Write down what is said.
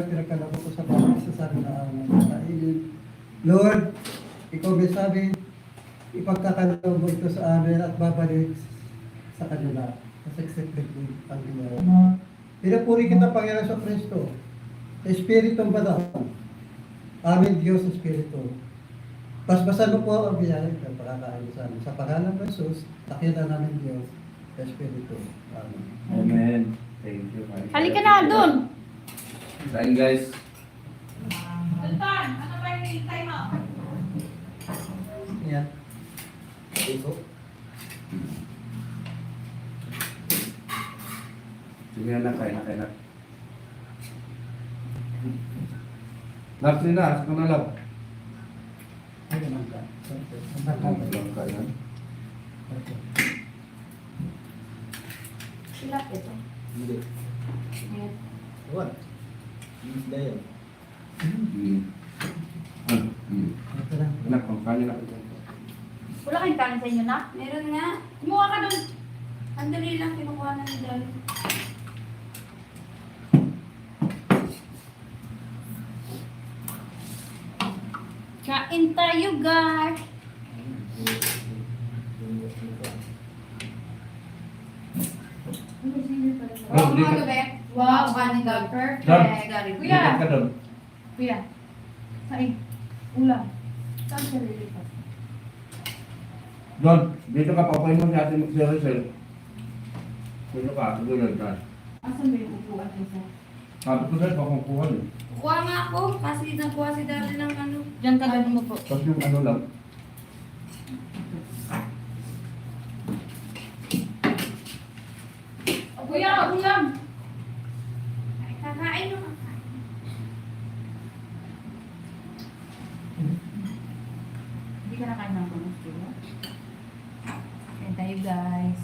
Pinagkalako ko sa bawat isa sa amin na kainin. Lord, ikaw may sabi, ipagkakaloob mo ito sa amin at babalik sa kanila. Kasi accepted ang ginawa. Pinapuri kita, Panginoon sa Kristo. Sa Espiritong Banal. Amin Diyos sa Espiritu. Basbasan mo po ang biyaya ng pagkakain sa amin. Sa pangalan ng Jesus, takilan namin Diyos sa Espiritu. Amen. Amen. Thank you. Halika na doon. Kain guys. Sultan, ano ba yung hintay mo? Yan. Ito. Sige na, kain na. Last na, ask ko na lang. Ay, naman ka. Lang kain. Sila ito. Hindi. Ayan. What? Hindi yun. Ito lang. Anak, kung kanin na ito. Wala kayong kanin sa inyo na? Meron nga. Kumuha ka doon. Ang dali lang kinukuha na ni Dali. Kain tayo, guys. Oh, Wow, di mga ka- gabi. Wow, kanin ka. Perfect. Done. Gary. Kuya. Lipat ka doon. Kuya. Kain. Ulam. Saan siya lilipat? Doon, dito ka papain mo si ate mag-sell. Dito ka, gulod ka. Asan ba yung upuan niya? Sabi ko sa'yo, pakukuha niyo. Kuha nga ako kasi nakuha si Dali ng ano. Diyan ka doon mo po. Tapos yung ano lang. Kuya, ulam. Kakain naman. Hindi ka na kain ng ulam. Kain tayo, guys.